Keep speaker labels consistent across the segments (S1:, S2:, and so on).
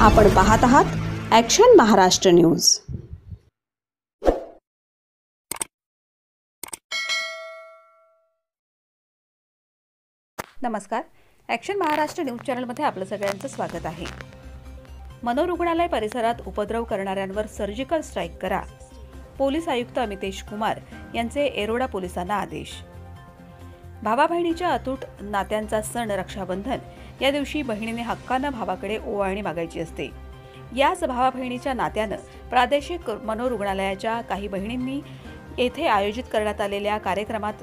S1: आपण पाहत आहात ॲक्शन महाराष्ट्र न्यूज। नमस्कार, ॲक्शन महाराष्ट्र न्यूज चॅनलमध्ये आपलं सगळ्यांचं स्वागत आहे। मनोरुग्णालय परिसरात उपद्रव करणाऱ्यांवर सर्जिकल स्ट्राईक करा, पोलीस आयुक्त अमितेश कुमार यांचे येरोडा पोलिसांना आदेश। भावा बहिणीच्या अतूट नात्यांचा सण रक्षाबंधन या दिवशी बहिणीने हक्कानं भावाकडे ओवाळणी मागायची असते। याच भावा बहिणीच्या नात्यानं प्रादेशिक मनोरुग्णालयाच्या काही बहिणींनी येथे आयोजित करण्यात आलेल्या कार्यक्रमात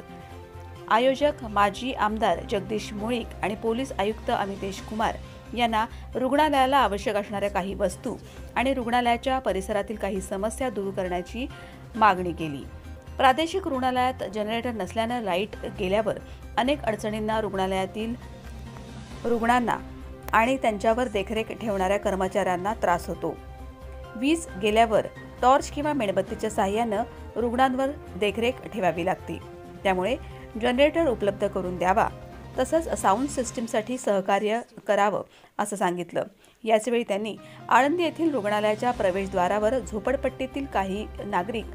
S1: आयोजक माजी आमदार जगदीश मुळीक आणि पोलीस आयुक्त अमितेश कुमार यांना रुग्णालयाला आवश्यक असणाऱ्या काही वस्तू आणि रुग्णालयाच्या परिसरातील काही समस्या दूर करण्याची मागणी केली। प्रादेशिक रुग्णालयात जनरेटर नसल्याने लाईट गेल्यावर अनेक अडचणींना रुग्णालयातील रुग्णांना आणि त्यांच्यावर देखरेख ठेवणाऱ्या कर्मचाऱ्यांना त्रास होतो। वीज गेल्यावर टॉर्च किंवा मेणबत्तीच्या सहाय्याने रुग्णांवर देखरेख ठेवावी लागते, त्यामुळे जनरेटर उपलब्ध करून द्यावा, तसंच साऊंड सिस्टीमसाठी सहकार्य करावं असं सांगितलं। याचवेळी त्यांनी आळंदी येथील रुग्णालयाच्या प्रवेशद्वारावर झोपडपट्टीतील काही नागरिक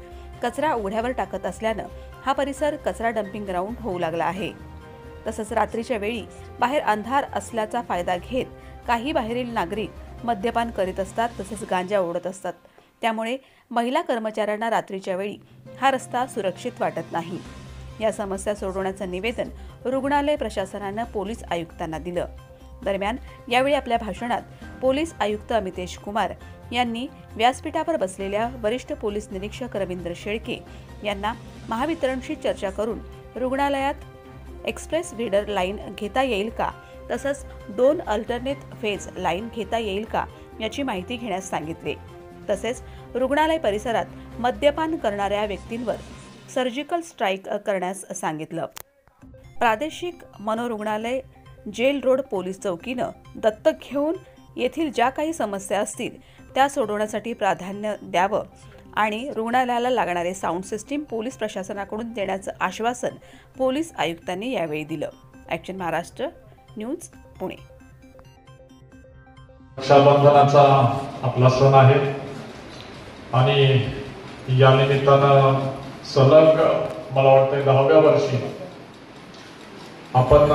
S1: कचरा उघड्यावर टाकत असल्यानं हा परिसर कचरा डंपिंग ग्राउंड होऊ लागला आहे। तसंच रात्रीच्या वेळी बाहेर अंधार असल्याचा फायदा घेत काही बाहेरील नागरिक मद्यपान करीत असतात, तसंच गांजा ओढत असतात, त्यामुळे महिला कर्मचाऱ्यांना रात्रीच्या वेळी हा रस्ता सुरक्षित वाटत नाही। या समस्या सोडवण्याचं निवेदन रुग्णालय प्रशासनानं पोलीस आयुक्तांना दिलं। दरम्यान यावेळी आपल्या भाषणात पोलीस आयुक्त अमितेश कुमार यांनी व्यासपीठावर बसलेल्या वरिष्ठ पोलीस निरीक्षक रवींद्र शेळके यांना महावितरणशी चर्चा करून रुग्णालयात एक्सप्रेस फीडर लाईन घेता येईल का, तसंच 2 अल्टरनेट फेज लाईन घेता येईल का याची माहिती घेण्यास सांगितले। तसेच रुग्णालय परिसरात मद्यपान करणाऱ्या व्यक्तींवर सर्जिकल स्ट्राईक करण्यास सांगितलं। प्रादेशिक मनोरुग्णालय जेल रोड पोलीस चौकीनं दत्तक घेऊन येथील ज्या काही समस्या असतील त्या सोडवण्यासाठी प्राधान्य द्यावं आणि रुग्णालयाला लागणारे साऊंड सिस्टीम पोलीस प्रशासनाकडून देण्याचं आश्वासन पोलीस आयुक्तांनी यावेळी दिलं। Action Maharashtra news Pune.
S2: रक्षाबंधनाचा आपला सण आहे आणि या निमित्तानं सलग मला वाटतं 10व्या वर्षी आपण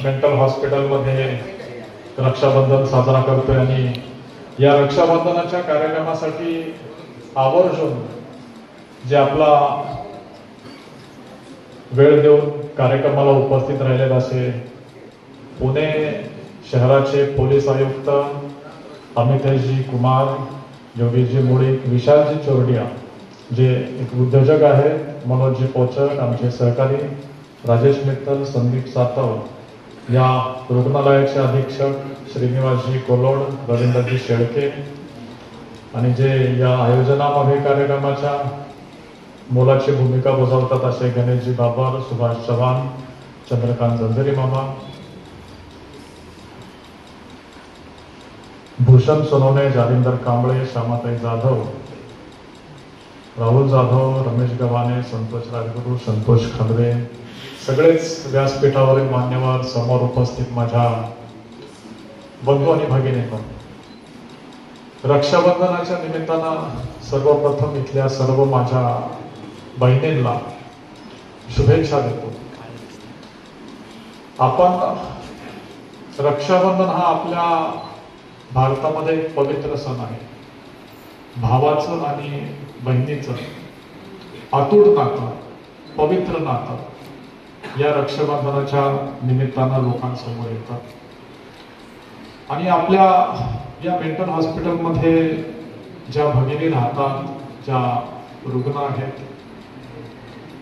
S2: मेंटल हॉस्पिटलमध्ये रक्षाबंधन साजरा करतोय आणि या रक्षाबंधनाच्या कार्यक्रमासाठी आवर्जून जे आपला वेळ देऊन कार्यक्रमाला उपस्थित राहिलेले असे पुणे शहराचे पोलीस आयुक्त अमितेशजी कुमार, योगेशजी मुळीक, विशालजी चोरडिया जे एक उद्योजक आहेत, मनोजजी पोचक, आमचे सहकारी राजेश मित्तल, संदीप सातव, या रुग्णालयाचे अधीक्षक श्रीनिवासजी कोलोड, रवींद्रजी शेळके आणि जे या आयोजनामध्ये कार्यक्रमाच्या मोलाची भूमिका बजावतात असे गणेशजी बाबर, सुभाष चव्हाण, चंद्रकांत जंजरी मामा, भूषण सोनवणे, जालिंदर कांबळे, श्यामाताई जाधव, राहुल जाधव, रमेश गव्हाणे, संतोष राजगुरू, संतोष खंडवे, सगळेच व्यासपीठावरील मान्यवर, समोर उपस्थित माझ्या बंधू आणि भगिनींनो, रक्षाबंधनाच्या निमित्तानं सर्वप्रथम इथल्या सर्व माझ्या बहिणींना शुभेच्छा देतो। आपण रक्षाबंधन हा आपल्या भारतामध्ये एक पवित्र सण आहे। भावाचं आणि बहिणीचं अतूट नातं, पवित्र नातं या रक्षाबंधनाच्या निमित्तानं लोकांसमोर येतं आणि आपल्या या मेंटल हॉस्पिटलमध्ये ज्या भगिनी राहतात, ज्या रुग्ण आहेत,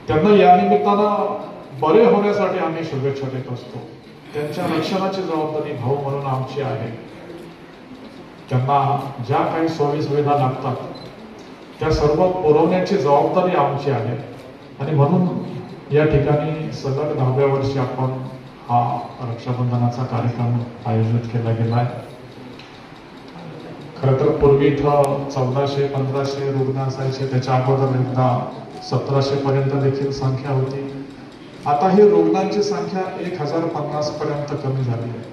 S2: त्यांना या निमित्तानं बरे होण्यासाठी आम्ही शुभेच्छा देत असतो। त्यांच्या रक्षणाची जबाबदारी भाऊ म्हणून आमची आहे। त्यांना ज्या काही सोयी सुविधा लागतात त्या सर्व पुरवण्याची जबाबदारी आमची आहे आणि म्हणून या ठिकाणी सलग 10व्या वर्षी आपण हा रक्षाबंधनाचा कार्यक्रम आयोजित केला गेला आहे। खरं तर पूर्वी इथं 1400-1500 रुग्ण असायचे, त्याच्या अगोदर एकदा 1700 पर्यंत देखील संख्या होती। आता ही रुग्णांची संख्या 1050 पर्यंत कमी झाली आहे।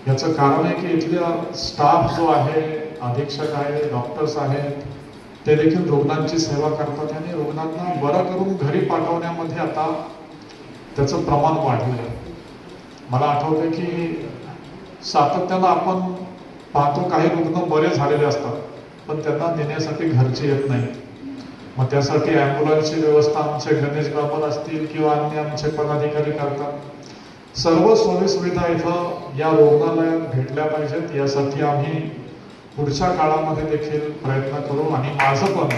S2: याचं कारण आहे की इथल्या स्टाफ जो आहे, अधीक्षक आहे, डॉक्टर्स आहेत, ते देखील रुग्णांची सेवा करतात आणि रुग्णांना बरं करून घरी पाठवण्यामध्ये आता त्याचं प्रमाण वाढलेलं आहे. मला आठवतं की सातत्यानं आपण पाहतो काही रुग्ण बरे झालेले असतात, पण त्यांना नेण्यासाठी घरचे येत नाही. मग त्यासाठी ॲम्ब्युलन्सची व्यवस्था आमचे गणेश बाबा असतील किंवा अन्य आमचे पदाधिकारी करतात. सर्व सोयीसुविधा इथं या रुग्णालयात भेटल्या पाहिजेत, यासाठी आम्ही पुढच्या काळामध्ये देखील प्रयत्न करू. आणि माझं पण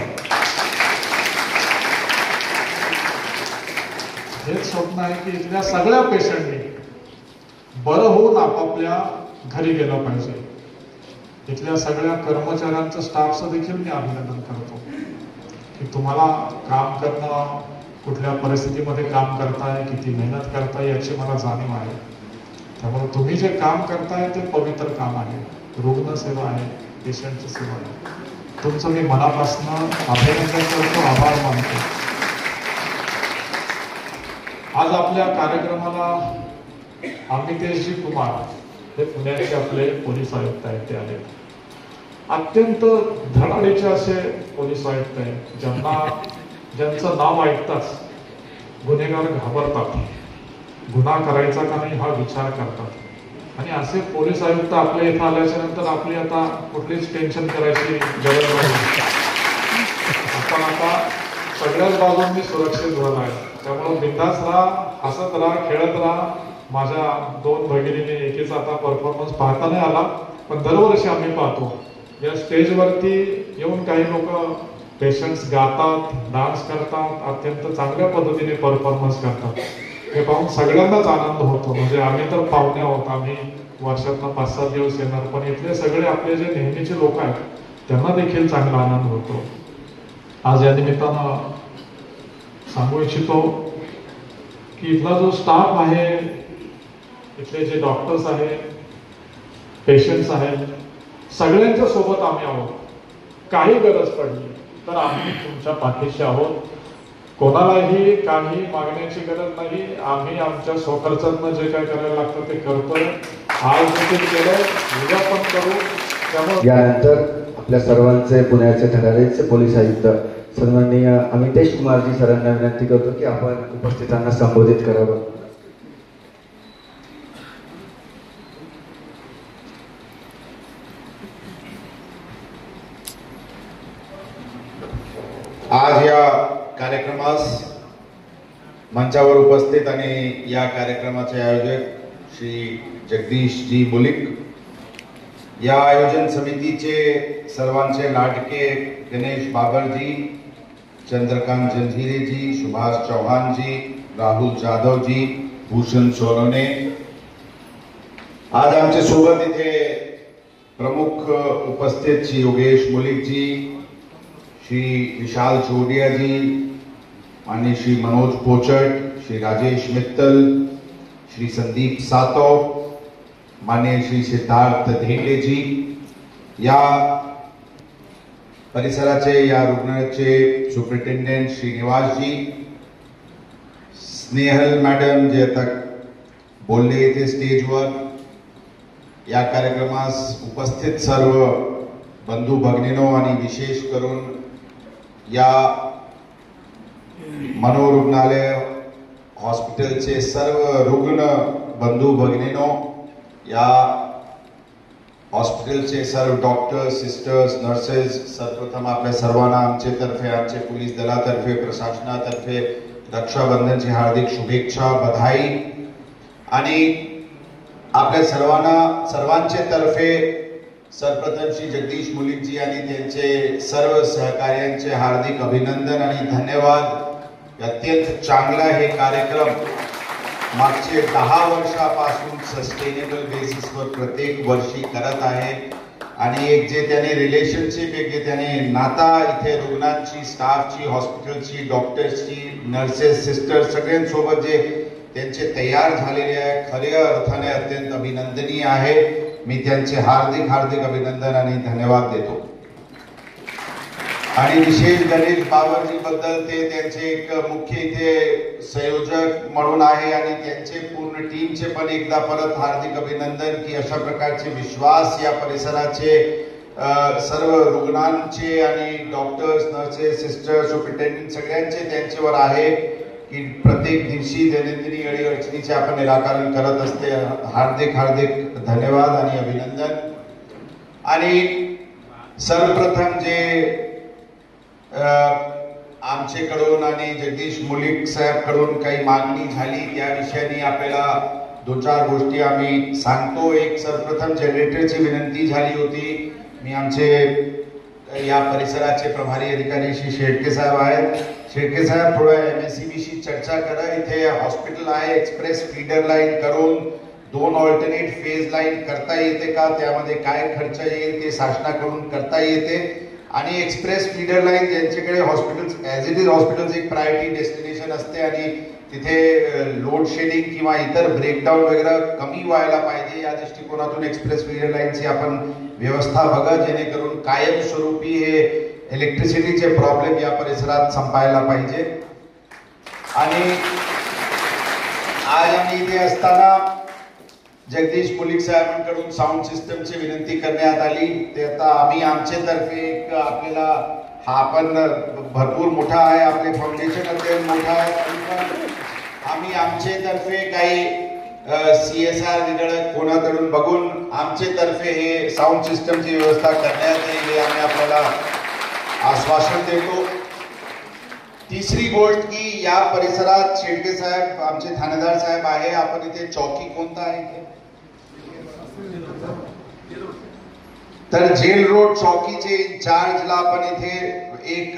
S2: हेच स्वप्न आहे की इथल्या सगळ्या पेशंटनी बरं होऊन आपापल्या घरी गेलं पाहिजे. इथल्या सगळ्या कर्मचाऱ्यांचं, स्टाफचं देखील मी अभिनंदन करतो की तुम्हाला काम करणं, कुठल्या परिस्थितीमध्ये काम करताय, किती मेहनत करताय याची मला जाणीव आहे. त्यामुळे तुम्ही जे काम करताय ते पवित्र काम आहे, रुग्णसेवा आहे, पेशंटची सेवा आहे. तुमचं मी मनापासून अभिनंदन करतो, आभार मानतो. आज आपल्या कार्यक्रमाला अमितेशजी कुमार हे पुण्याचे आपले पोलीस आयुक्त आहेत, ते आले. अत्यंत धडाडीचे असे पोलीस आयुक्त आहेत, ज्यांचं नाव ऐकताच गुन्हेगार घाबरतात, गुन्हा करायचा का नाही हा विचार करतात. आणि असे पोलीस आयुक्त आपल्या इथं आल्याच्या नंतर आपली आता कुठलीच टेन्शन करायची गरज नाही. आपण आता सगळ्याच बाजूंनी सुरक्षित झाला आहे. त्यामुळे बिंदास राहा, हसत राहा, खेळत राहा. माझ्या 2 भगिनीने एकीचा आता परफॉर्मन्स पाहता नाही आला, पण दरवर्षी आम्ही पाहतो या स्टेजवरती येऊन काही लोक पेशंट्स गातात, डान्स करतात, अत्यंत चांगल्या पद्धतीने परफॉर्मन्स करतात. हे पाहून सगळ्यांनाच आनंद होतो. म्हणजे आम्ही तर पाहुणे आहोत, आम्ही वर्षातनं 5-7 दिवस येणार, पण इथले सगळे आपले जे नेहमीचे लोक आहेत त्यांना देखील चांगला आनंद होतो. आज या निमित्तानं सांगू इच्छितो की इथला जो स्टाफ आहे, इथले जे डॉक्टर्स आहेत, पेशंट्स आहेत, सगळ्यांच्या सोबत आम्ही आहोत. काही गरज पडली तर आम्ही तुमच्या पाठीशी आहोत. कोणालाही काही मागण्याची गरज नाही. आम्ही आमच्या स्वखर्चातनं जे काय करायला लागतं ते करतोय. आज देखील केलंय, उद्या पण करू. त्यामुळे
S3: यानंतर आपल्या सर्वांचे पुण्याचे धडाडीचे पोलीस आयुक्त सन्माननीय अमितेश कुमारजी सरांना विनंती करतो की आपण उपस्थितांना संबोधित करावं.
S4: आज या कार्यक्रमास मंचावर उपस्थित आणि या कार्यक्रमाचे आयोजक श्री जगदीशजी मुलिक, या आयोजन समितीचे सर्वांचे लाडके गणेश बाबरजी, चंद्रकांत जंजीरेजी, सुभाष चौहानजी, राहुल जाधवजी, भूषण सोनोने, आज आमच्या सोबत इथे प्रमुख उपस्थित श्री योगेश मुलिकजी, श्री विशाल चोडिया जी, माननीय श्री मनोज पोचट, श्री राजेश मित्तल, श्री संदीप सातव, माननीय श्री सिद्धार्थ धेंडे जी, या परिसराचे, या रुग्णालयाचे सुपरिटेंडेंट श्रीनिवास जी, स्नेहल मॅडम जे आता बोलले येथे स्टेजवर, या कार्यक्रमास उपस्थित सर्व बंधू भगिनींनो आणि विशेष करून या मनोरुग्णालय हॉस्पिटलचे सर्व रुग्ण बंधू भगिनींनो, या हॉस्पिटलचे सर्व डॉक्टर्स, सिस्टर्स, नर्सेस, सर्वप्रथम आपल्या सर्वांना आमचे तर्फे, आमचे पोलीस दलातर्फे, प्रशासनातर्फे रक्षाबंधनची हार्दिक शुभेच्छा, बधाई. आणि आपल्या सर्वांचे तर्फे सर्वप्रथम श्री जगदीश मुलिकजी आणि त्यांचे सर्व सहकार्यांचे हार्दिक अभिनंदन आणि धन्यवाद. अत्यंत चांगला हे कार्यक्रम मागचे 10 वर्षापासून सस्टेनेबल बेसिसवर प्रत्येक वर्षी करत आहे. आणि एक जे त्याने रिलेशनशिप, एक त्याने नाता इथे रुग्णांची, स्टाफची, हॉस्पिटलची, डॉक्टर्सची, नर्सेस, सिस्टर्स सगळ्यांसोबत जे त्यांचे तयार झालेले आहे, खऱ्या अर्थाने अत्यंत अभिनंदनीय आहे. मी त्यांचे हार्दिक अभिनंदन आणि धन्यवाद देतो. आणि विशेष गणेश बाबरजी बद्दल ते त्यांचे एक मुख्य इथे संयोजक म्हणून आहे आणि त्यांचे पूर्ण टीमचे पण एकदा परत हार्दिक अभिनंदन की अशा प्रकारचे विश्वास या परिसराचे सर्व रुग्णांचे आणि डॉक्टर्स, नर्सेस, सिस्टर्स, सुपरिटेंडेंट सगळ्यांचे त्यांच्यावर आहे की प्रत्येक दिवशी दैनंदिनी अडीअडचणीचे आपण निराकरण करत असते. हार्दिक हार्दिक धन्यवाद आणि अभिनंदन. आणि सर्वप्रथम जे आमच्याकडून आणि जगदीश मुलीक साहेबकडून काही मागणी झाली त्या विषयाने आपल्याला 2-4 गोष्टी आम्ही सांगतो. एक सर्वप्रथम जनरेटरची विनंती झाली होती. मी आमचे या परिसराचे प्रभारी अधिकारी श्री शेळके साहेब आहेत. शेळके साहेब थोडं MSCBशी चर्चा करा. इथे हॉस्पिटल आहे, एक्सप्रेस फीडर लाईन करून 2 ऑल्टरनेट फेज लाईन करता येते का, त्यामध्ये काय खर्च येईल ते शासनाकडून करता येते. आणि एक्सप्रेस फीडर लाईन ज्यांच्याकडे hospitals as it is hospitals एक प्रायोरिटी डेस्टिनेशन असते आणि तिथे लोड शेडिंग किंवा इतर ब्रेकडाऊन वगैरे कमी व्हायला पाहिजे या दृष्टिकोनातून एक्सप्रेस फीडर लाईनची आपण व्यवस्था बघा जेणेकरून कायमस्वरूपी हे इलेक्ट्रिसिटीचे प्रॉब्लेम या परिसरात संपायला पाहिजे. आणि आज आम्ही इथे असताना जगदीश मुलीक साहेबांकडून साऊंड सिस्टमची विनंती करण्यात आली. ते आता आम्ही आमच्यातर्फे एक आपल्याला हा पण भरपूर मोठा आहे, आपले फाउंडेशन अत्यंत मोठा आहे, आम्ही आमच्यातर्फे काही CSR वेगळं कोणाकडून बघून आमच्यातर्फे हे साऊंड सिस्टमची व्यवस्था करण्यात येईल हे आम्ही आपल्याला आश्वासन देतो. तिसरी गोष्ट की या परिसरात शेळके साहेब आमचे ठाणेदार साहेब आहे. आपण इथे चौकी कोणता आहे तर जेल रोड चौकीचे इंचार्जला आपण इथे एक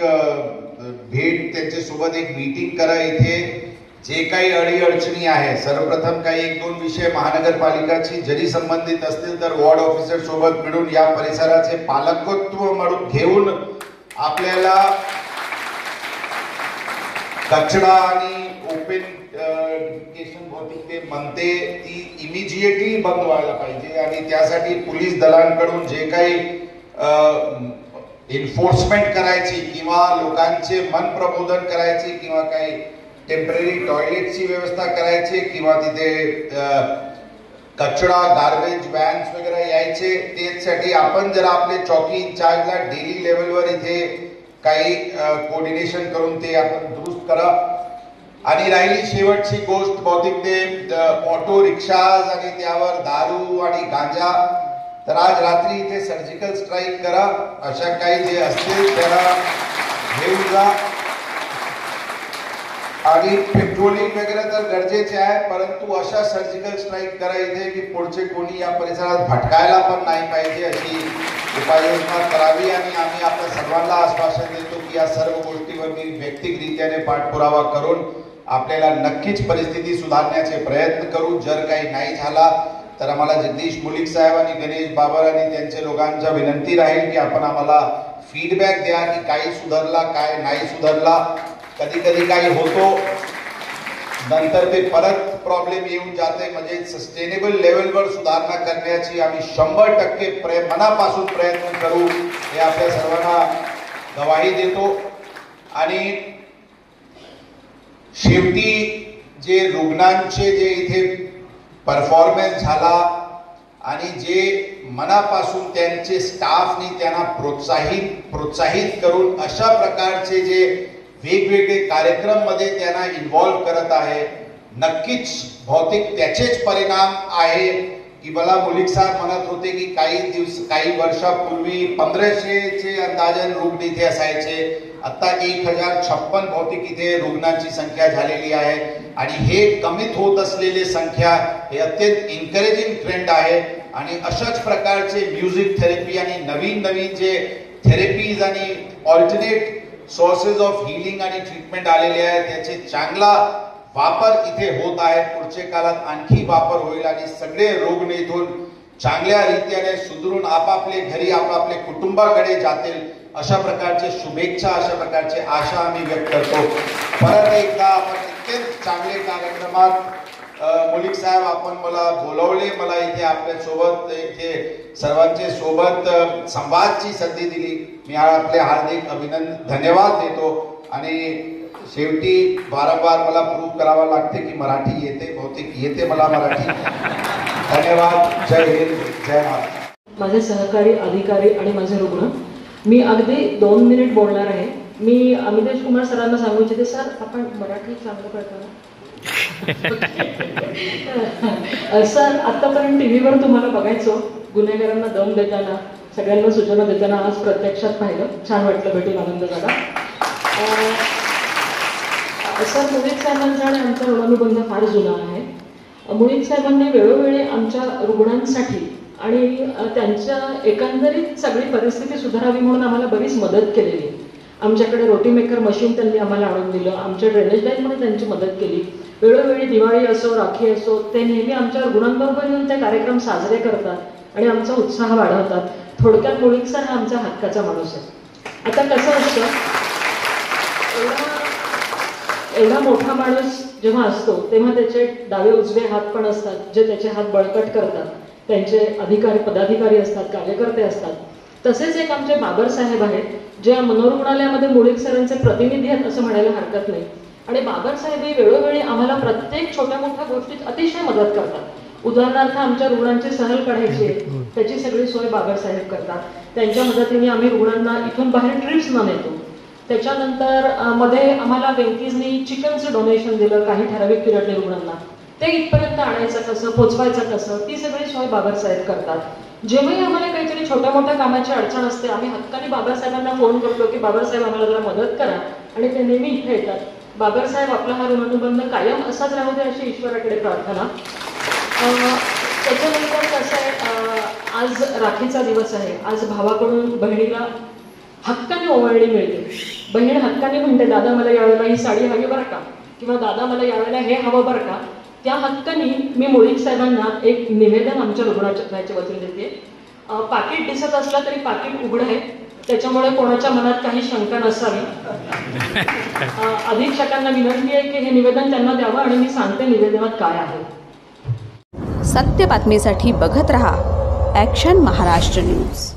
S4: भेट त्यांच्यासोबत एक मीटिंग करा. इथे जे काही अडीअडचणी आहे सर्वप्रथम काही 1-2 विषय महानगरपालिकाची जरी संबंधित असतील तर वॉर्ड ऑफिसर सोबत मिळून या परिसराचे पालकत्व म्हणून घेऊन आपल्याला कचरा आणि ओपन भौतिक ते म्हणते ती इमिजिएटली बंद व्हायला पाहिजे. आणि त्यासाठी पोलीस दलांकडून जे काही एन्फोर्समेंट करायची किंवा लोकांचे मन प्रबोधन करायची किंवा काही टेम्पररी टॉयलेटची व्यवस्था करायची किंवा तिथे कचरा गार्बेज व्हॅन्स वगैरे यायचे त्यासाठी आपण जर आपले चौकी इंचार्जला डेली लेवलवर इथे काही कोऑर्डिनेशन करून ते आपण दुरुस्त करा. आणि राहिली शेवटची गोष्ट बहुतेक ते ऑटो रिक्षाज आणि त्यावर दारू आणि गांजा तर आज रात्री इथे सर्जिकल स्ट्राईक करा. अशा काही जे असतील त्याला घेऊन जा. आणि पेट्रोलिंग वगैरे तर गरजेचे आहे परंतु अशा सर्जिकल स्ट्राईक करा इथे की पुढचे कोणी या परिसरात भटकायला पण नाही पाहिजे अशी उपाययोजना करावी. आणि आम्ही आपल्या सर्वांना आश्वासन देतो की या सर्व गोष्टीवर मी व्यक्तिगतरित्याने पाठपुरावा करून आपल्याला नक्कीच परिस्थिती सुधारण्याचे प्रयत्न करू. जर काही नाही झाला तर आम्हाला जगदीश मुलीक साहेब आणि गणेश बाबर आणि त्यांच्या लोकांच्या विनंती राहील की आपण आम्हाला फीडबॅक द्या की काही सुधारला काय नाही सुधारला. कधी कधी काही होतो नंतर ते परत प्रॉब्लेम येऊन जाते. म्हणजे सस्टेनेबल लेवलवर सुधारणा करण्याची आम्ही 100% मनापासून प्रयत्न करू हे आपल्या सर्वांना गवाही देतो. आणि शेवटी जे रुग्णांचे जे इथे परफॉर्मन्स झाला आणि जे मनापासून त्यांचे स्टाफनी त्यांना प्रोत्साहित करून अशा प्रकारचे जे वेगवेगळे कार्यक्रम मध्ये त्यांना इन्व्हॉल्व करत आहे नक्कीच भौतिक त्याचेच परिणाम आहे की मला मुलीक साहेब म्हणत होते की काही वर्षापूर्वी 1500चे अंदाजन रुग्ण इथे असायचे. आता 1056 भौतिक इथे रुग्णांची संख्या झालेली आहे. आणि हे कमीत होत असलेली संख्या हे अत्यंत एन्करेजिंग ट्रेंड आहे. आणि अशाच प्रकारचे म्युझिक थेरपी आणि नवीन जे थेरपीज आणि ऑल्टरनेट सोर्सेस ऑफ हिलिंग आणि ट्रीटमेंट आलेले आहे त्याचे चांगला वापर इथे होत आहे. पुढच्या काळात आणखी वापर होईल आणि सगळे रुग्ण इथून चांगल्या रीतीने सुधरून आपापले घरी आपापले कुटुंबाकडे जातील अशा प्रकारचे शुभेच्छा अशा प्रकारचे आशा आम्ही व्यक्त करतो. परत एकदा आपण अत्यंत चांगले कार्यक्रमात मुलिक साहेब, आपण मला बोलवले, मला इथे आपल्या सोबत इथे सर्वांचे सोबत संवादची संधी दिली. मी आपले हार्दिक धन्यवाद देतो. आणि शेवटी वारंवार मला प्रूव्ह करावं लागते की मराठी येते, बहुतेक येते मला मराठी. धन्यवाद. जय हिंद, जय महाराष्ट्र.
S5: माझे सहकारी, अधिकारी आणि माझे रुग्ण, मी अगदी 2 मिनिट बोलणार आहे. मी अमितेश कुमार सरांना सांगू इच्छिते, सर आपण मराठी चांगलं कळतं ना? सर, आतापर्यंत टीव्हीवर तुम्हाला बघायचो गुन्हेगारांना दम देताना, सगळ्यांना सूचना देताना. आज प्रत्यक्षात पाहिलं, छान वाटलं, भेटून आनंद झाला. सर, मोहित साहेबांचा आणि आमचा ऋणानुबंध फार जुना आहे. मोहित साहेबांनी वेळोवेळी आमच्या रुग्णांसाठी आणि त्यांच्या एकंदरीत सगळी परिस्थिती सुधारावी म्हणून आम्हाला बरीच मदत केलेली आहे. आमच्याकडे रोटी मेकर मशीन त्यांनी आम्हाला आणून दिलं, आमच्या ड्रेनेज लाईनमध्ये त्यांची मदत केली. वेळोवेळी दिवाळी असो, राखी असो, ते नेहमी आमच्या रुग्णांबरोबर येऊन ते कार्यक्रम साजरे करतात आणि आमचा उत्साह वाढवतात. थोडक्यात मोहित सर हा आमचा हक्काचा माणूस आहे. आता कसं असतं, एवढा मोठा माणूस जेव्हा असतो तेव्हा त्याचे डावे उजवे हात पण असतात जे त्याचे हात बळकट करतात. त्यांचे अधिकारी, पदाधिकारी असतात, कार्यकर्ते असतात. तसेच एक आमचे बाबरसाहेब आहेत जे मनोरुग्णालयामध्ये मुळीक सरांचे प्रतिनिधी आहेत असं म्हणायला हरकत नाही. आणि बाबरसाहेब हे वेळोवेळी आम्हाला प्रत्येक छोट्या मोठ्या गोष्टीत अतिशय मदत करतात. उदाहरणार्थ, आमच्या रुग्णांची सहल काढायची आहे, त्याची सगळी सोय बाबरसाहेब करतात. त्यांच्या मदतीने आम्ही रुग्णांना इथून बाहेर ट्रिप्सना नेतो. त्याच्यानंतर मध्ये आम्हाला व्यक्तींनी चिकनचं डोनेशन दिलं काही ठराविक पिरियडने रुग्णांना. ते इथपर्यंत आणायचं कसं, पोचवायचं कसं, ती सगळी सोय बाबरसाहेब करतात. जेव्हाही आम्हाला काहीतरी छोट्या मोठ्या कामाची अडचण असते, आम्ही हक्काने बाबासाहेबांना फोन करतो की बाबासाहेब आम्हाला जरा मदत करा, आणि ते नेहमी इथे येतात. बाबासाहेब, आपला हा ऋणानुबंध कायम असाच राहू दे अशी ईश्वराकडे प्रार्थना. त्याच्यानंतर कसं आहे, आज राखीचा दिवस आहे. आज भावाकडून बहिणीला हक्काने ओवाळणी मिळते. बहीण हक्काने म्हणते, दादा मला यावेळेला ही साडी हवी बरं का, किंवा दादा मला यावेळेला हे हवं बरं का. त्या हक्काने मी मुळीक साहेबांना एक निवेदन आमच्या रुग्णाच्या वतीने देते. पाकिट दिसत असलं तरी पाकिट उघडं आहे, त्याच्यामुळे कोणाच्या मनात काही शंका नसावी. अधीक्षकांना विनंती आहे की हे निवेदन त्यांना द्यावं, आणि मी सांगते निवेदनात काय आहे.
S1: सत्य बातमीसाठी बघत रहा ॲक्शन महाराष्ट्र न्यूज.